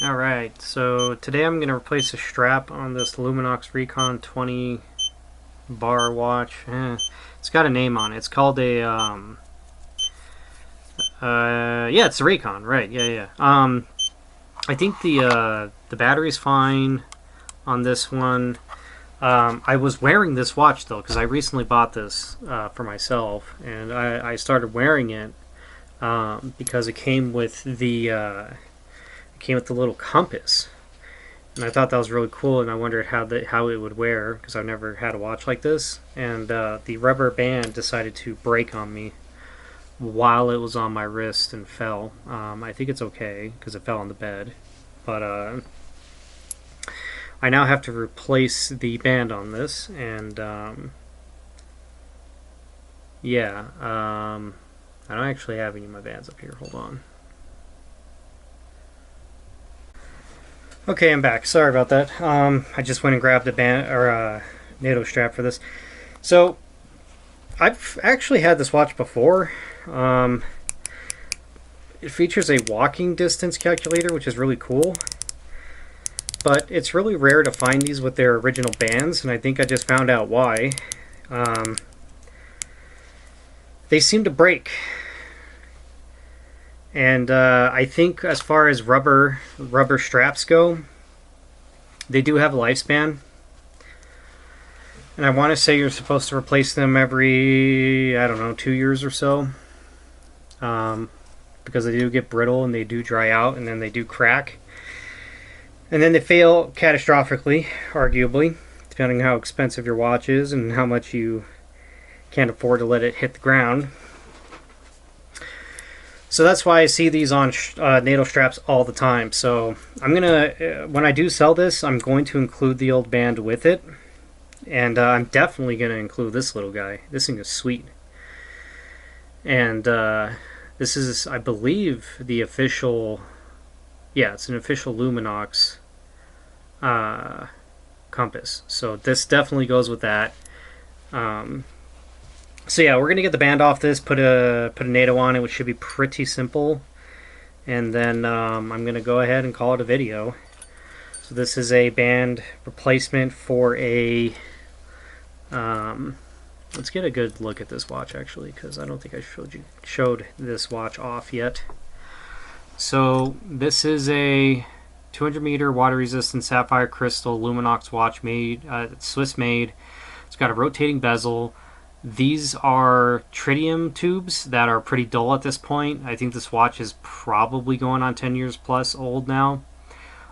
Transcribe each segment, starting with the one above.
Alright, so today I'm going to replace a strap on this LUMINOX Recon 20 bar watch. It's got a name on it. It's called a, yeah, it's the Recon, right, yeah. I think the battery's fine on this one. I was wearing this watch though, because I recently bought this for myself, and I started wearing it because it came with the little compass, and I thought that was really cool, and I wondered how it would wear, because I've never had a watch like this, and the rubber band decided to break on me while it was on my wrist and fell. I think it's okay because it fell on the bed, but I now have to replace the band on this, and yeah, I don't actually have any of my bands up here. Hold on. Okay, I'm back. Sorry about that. I just went and grabbed a band or NATO strap for this. So I've actually had this watch before. It features a walking distance calculator, which is really cool. But it's really rare to find these with their original bands, and I think I just found out why. They seem to break. And I think as far as rubber straps go, they do have a lifespan. And I want to say you're supposed to replace them every, I don't know, 2 years or so. Because they do get brittle and they do dry out and then they do crack. And then they fail catastrophically, arguably, depending on how expensive your watch is and how much you can't afford to let it hit the ground. So that's why I see these on NATO straps all the time. So I'm gonna, when I do sell this, I'm going to include the old band with it, and I'm definitely gonna include this little guy. This thing is sweet, and this is, I believe, the official. Yeah, it's an official LUMINOX compass. So this definitely goes with that. So yeah, we're gonna get the band off this, put a NATO on it, which should be pretty simple, and then I'm gonna go ahead and call it a video. So this is a band replacement for a. Let's get a good look at this watch actually, because I don't think I showed this watch off yet. So this is a 200-meter water-resistant sapphire crystal LUMINOX watch, made Swiss made. It's got a rotating bezel. These are tritium tubes that are pretty dull at this point. I think this watch is probably going on 10 years plus old now.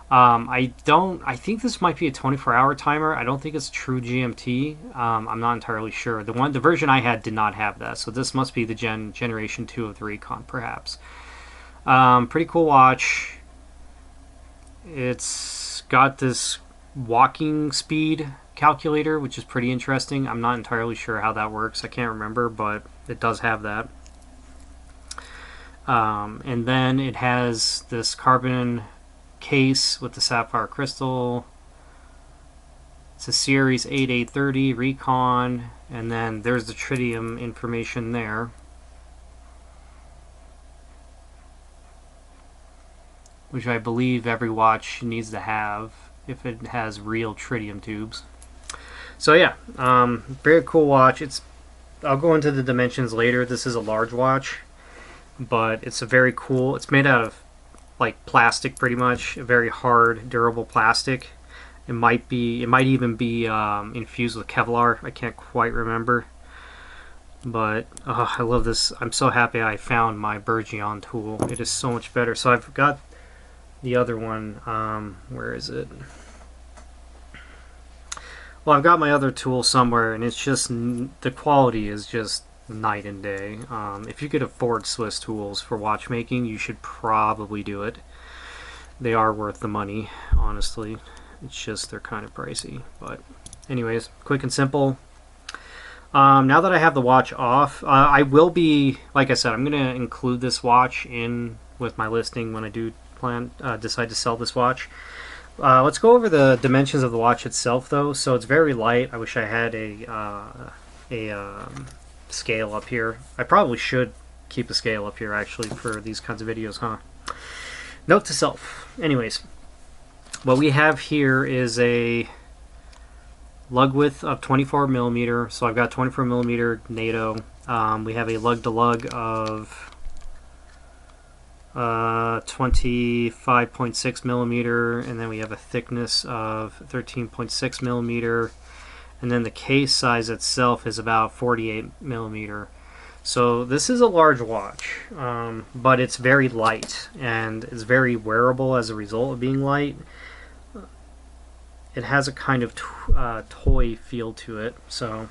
I think this might be a 24-hour timer. I don't think it's true GMT. I'm not entirely sure. The version I had did not have that, so this must be the generation 2 of the Recon, perhaps. Pretty cool watch. It's got this walking speed calculator, which is pretty interesting. I'm not entirely sure how that works. I can't remember, but it does have that. And then it has this carbon case with the sapphire crystal. It's a series 8830 Recon, and then there's the tritium information there, which I believe every watch needs to have if it has real tritium tubes. So yeah, very cool watch. I'll go into the dimensions later. This is a large watch, but it's a very cool. It's made out of like plastic, pretty much, a very hard, durable plastic. It might even be infused with Kevlar. I can't quite remember, but I love this. I'm so happy I found my Bergeon tool. It is so much better. So I've got the other one. Where is it? Well, I've got my other tool somewhere, and it's just, the quality is just night and day. If you could afford Swiss tools for watchmaking, you should probably do it. They are worth the money, honestly. It's just they're kind of pricey. But anyways, quick and simple. Now that I have the watch off, I will be, like I said, I'm going to include this watch in with my listing when I do decide to sell this watch. Let's go over the dimensions of the watch itself, though. So it's very light. I wish I had a scale up here. I probably should keep a scale up here, actually, for these kinds of videos, huh? Note to self. Anyways, what we have here is a lug width of 24 millimeter. So I've got 24 millimeter NATO. We have a lug to lug of 25.6 millimeter, and then we have a thickness of 13.6 millimeter, and then the case size itself is about 48 millimeter. So this is a large watch, but it's very light and it's very wearable as a result of being light. It has a kind of toy feel to it. So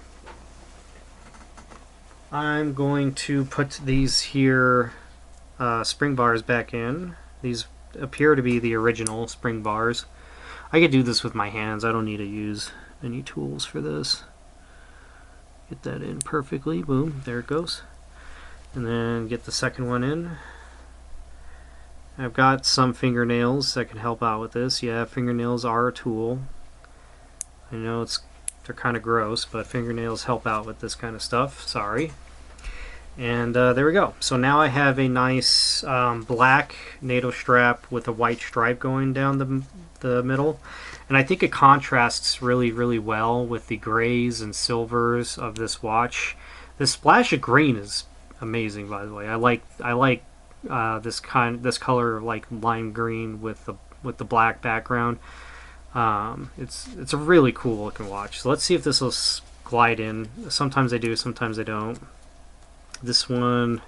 I'm going to put these here spring bars back in. These appear to be the original spring bars. I could do this with my hands. I don't need to use any tools for this. Get that in perfectly. Boom, there it goes. And then get the second one in. I've got some fingernails that can help out with this. Yeah, fingernails are a tool. I know they're kind of gross, but fingernails help out with this kind of stuff. Sorry. And there we go. So now I have a nice black NATO strap with a white stripe going down the middle. And I think it contrasts really, really well with the grays and silvers of this watch. The splash of green is amazing, by the way. I like this color, like lime green with the black background. It's a really cool looking watch. So let's see if this will glide in. Sometimes I do, sometimes I don't. This one,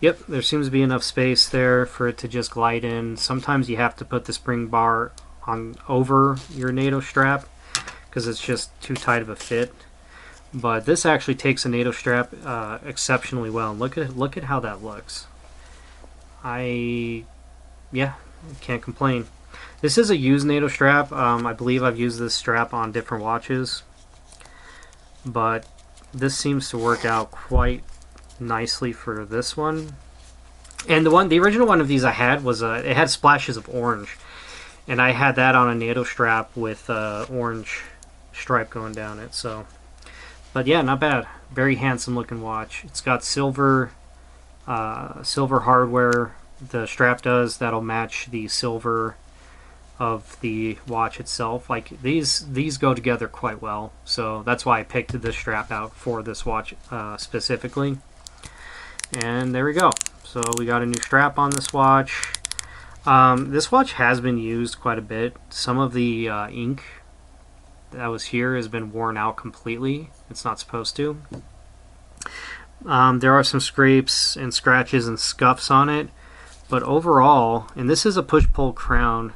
yep, there seems to be enough space there for it to just glide in. Sometimes you have to put the spring bar on over your NATO strap because it's just too tight of a fit. But this actually takes a NATO strap exceptionally well. Look at how that looks. Yeah, can't complain. This is a used NATO strap. I believe I've used this strap on different watches, but this seems to work out quite nicely for this one. And the original one of these I had was it had splashes of orange, and I had that on a NATO strap with orange stripe going down it. So, but yeah, not bad. Very handsome looking watch. It's got silver hardware. The strap does that'll match the silver of the watch itself. Like these go together quite well, so that's why I picked this strap out for this watch specifically. And there we go. So we got a new strap on this watch. This watch has been used quite a bit. Some of the ink that was here has been worn out completely. It's not supposed to. There are some scrapes and scratches and scuffs on it, but overall, and this is a push-pull crown,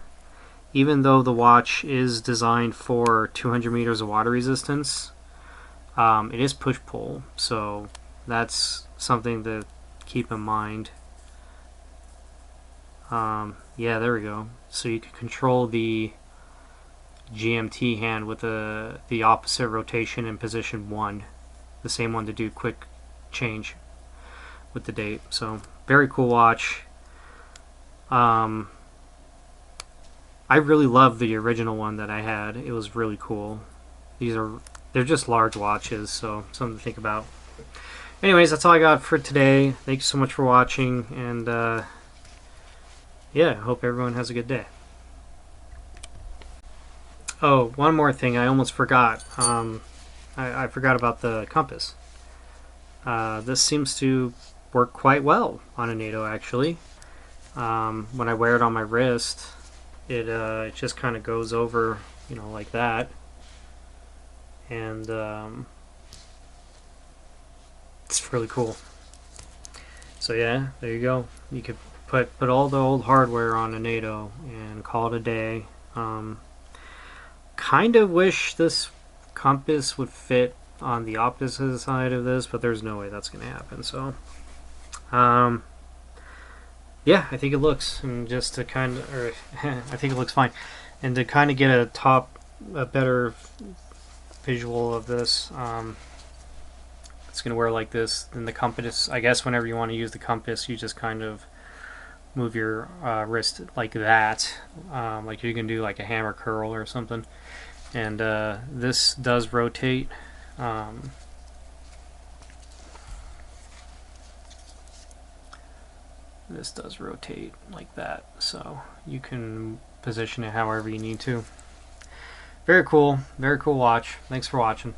even though the watch is designed for 200 meters of water resistance, it is push-pull, so that's something to keep in mind. Yeah, there we go. So you can control the GMT hand with the opposite rotation in position 1, the same one to do quick change with the date. So very cool watch. I really love the original one that I had. It was really cool. They're just large watches, so something to think about. Anyways, that's all I got for today. Thank you so much for watching, and yeah, I hope everyone has a good day. Oh, one more thing I almost forgot. I forgot about the compass. This seems to work quite well on a NATO, actually. When I wear it on my wrist, it just kind of goes over, you know, like that, and it's really cool. So yeah, there you go. You could put all the old hardware on a NATO and call it a day. Kind of wish this compass would fit on the opposite side of this, but there's no way that's gonna happen. So yeah, I think it looks, and just to kind of, or I think it looks fine, and to kind of get a better visual of this, it's gonna wear like this. Then the compass, I guess, whenever you want to use the compass, you just kind of move your wrist like that, like you can do like a hammer curl or something. And this does rotate. This does rotate like that, so you can position it however you need to. Very cool watch. Thanks for watching.